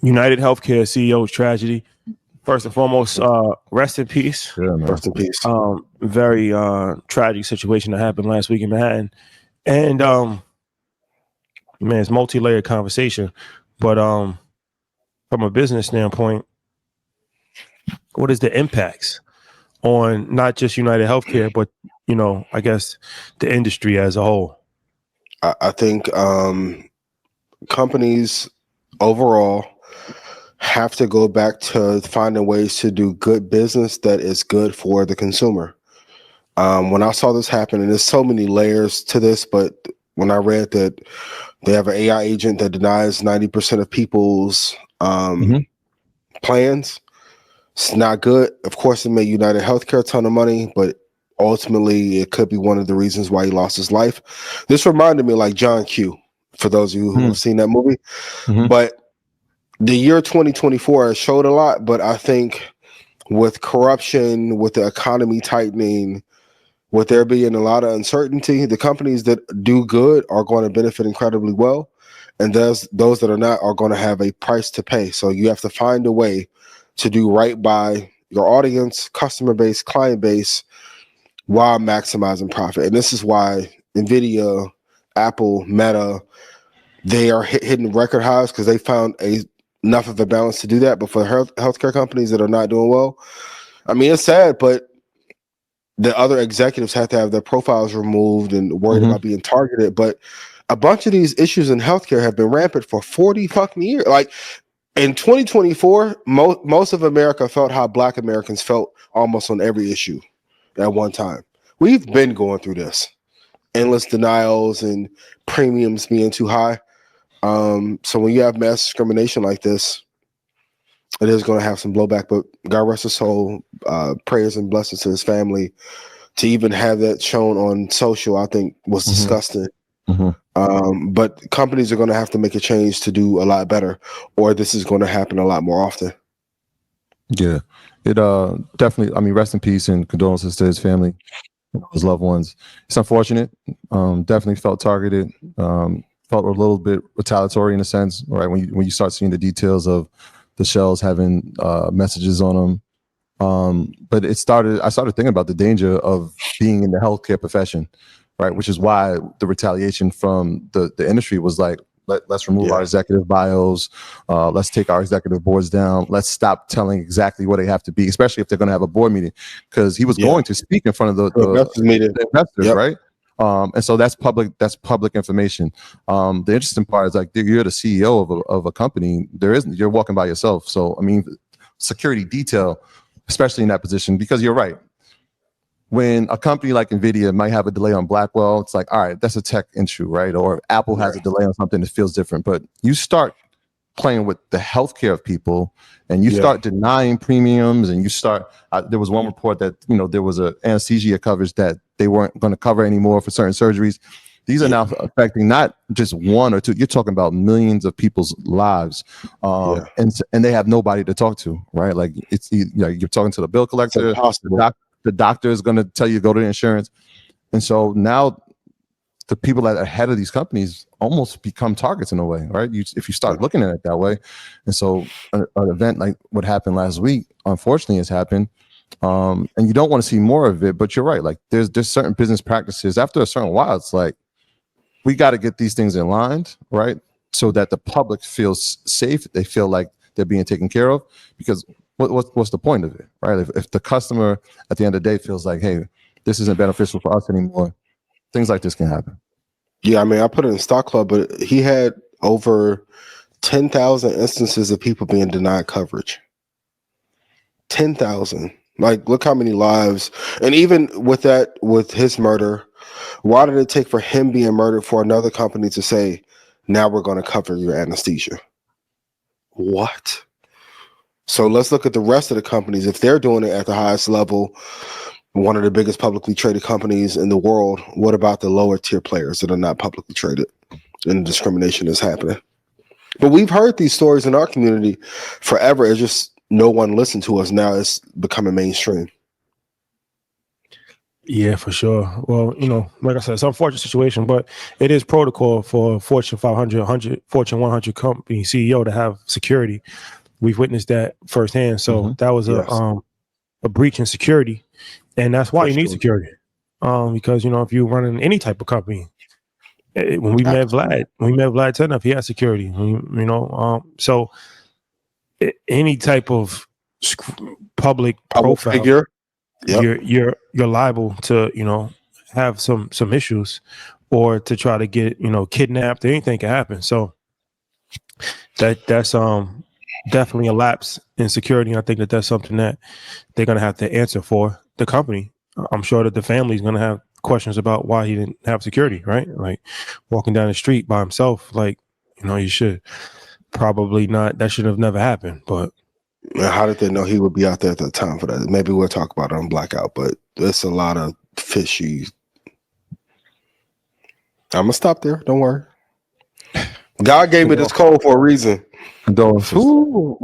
United Healthcare CEO's tragedy. First and foremost, rest in peace. Yeah, man. Rest in peace. Very tragic situation that happened last week in Manhattan. And man, it's multi-layered conversation. But from a business standpoint, what is the impacts on not just United Healthcare, but I guess the industry as a whole? I think companies overall have to go back to finding ways to do good business that is good for the consumer. When I saw this happen, and there's so many layers to this, but when I read that they have an AI agent that denies 90% of people's plans, it's not good. Of course, it made United Healthcare a ton of money, but ultimately it could be one of the reasons why he lost his life. This reminded me like John Q, for those of you who have seen that movie. But the year 2024 showed a lot, but I think with corruption, with the economy tightening, with there being a lot of uncertainty, the companies that do good are going to benefit incredibly well. And those that are not are going to have a price to pay. So you have to find a way to do right by your audience, customer base, client base, while maximizing profit. And this is why NVIDIA, Apple, Meta, they are hitting record highs because they found enough of a balance to do that. But for healthcare companies that are not doing well, I mean, it's sad, but the other executives have to have their profiles removed and worried about being targeted. But a bunch of these issues in healthcare have been rampant for 40 fucking years. Like in 2024, most of America felt how Black Americans felt almost on every issue at one time. We've been going through this. Endless denials and premiums being too high. So when you have mass discrimination like this, it is going to have some blowback, but God rest his soul, prayers and blessings to his family. To even have that shown on social, I think was disgusting. But companies are going to have to make a change to do a lot better, or this is going to happen a lot more often. Yeah, it definitely, I mean, rest in peace and condolences to his family, his loved ones. It's unfortunate. Definitely felt targeted, felt a little bit retaliatory in a sense, right? When you start seeing the details of the shells having messages on them. But I started thinking about the danger of being in the healthcare profession, right? Which is why the retaliation from the industry was like, let's remove our executive bios. Let's take our executive boards down. Let's stop telling exactly what they have to be, especially if they're going to have a board meeting, because he was going to speak in front of the investors, right? And so that's public information. The interesting part is like you're the CEO of a company. You're walking by yourself. So I mean, security detail, especially in that position, because you're right. When a company like NVIDIA might have a delay on Blackwell, it's like, all right, that's a tech issue, right? Or Apple has a delay on something that feels different. But you start playing with the healthcare of people, and you start denying premiums, and you start. There was one report that there was a anesthesia coverage that they weren't going to cover anymore for certain surgeries. These are now affecting not just one or two. You're talking about millions of people's lives, and they have nobody to talk to, right? Like you're talking to the bill collector. The doctor is going to tell you go to the insurance, and so now the people that are ahead of these companies almost become targets in a way, right? If you start looking at it that way, and so an event like what happened last week, unfortunately, has happened, and you don't want to see more of it. But you're right, like there's certain business practices. After a certain while, it's like we got to get these things in line, right? So that the public feels safe. They feel like they're being taken care of, because what's the point of it, right? If the customer at the end of the day feels like, hey, this isn't beneficial for us anymore, things like this can happen. Yeah, I mean, I put it in Stock Club, but he had over 10,000 instances of people being denied coverage. 10,000. Like, look how many lives. And even with his murder, why did it take for him being murdered for another company to say, now we're going to cover your anesthesia? What? So let's look at the rest of the companies. If they're doing it at the highest level, one of the biggest publicly traded companies in the world, what about the lower tier players that are not publicly traded and discrimination is happening? But we've heard these stories in our community forever. It's just no one listened to us. Now it's becoming mainstream. Yeah, for sure. Well, like I said, it's an unfortunate situation, but it is protocol for Fortune 500, Fortune 100 company CEO to have security. We've witnessed that firsthand. So that was Yes, a breach in security, and that's why for you need sure. security. Because if you're running any type of company, when we met Absolutely. Vlad Tenev, he had security. So any type of public Public profile, figure. Yep. you're liable to have some issues, or to try to get kidnapped. Anything can happen. So that's definitely a lapse in security. I think that's something that they're gonna have to answer for the company. I'm sure that the family's gonna have questions about why he didn't have security, right? Like walking down the street by himself, like you should probably not. That should have never happened. But And how did they know he would be out there at that time for that? Maybe we'll talk about it on Blackout, but there's a lot of fishy. I'm gonna stop there. Don't worry. God gave me this code for a reason. Condolences. Ooh.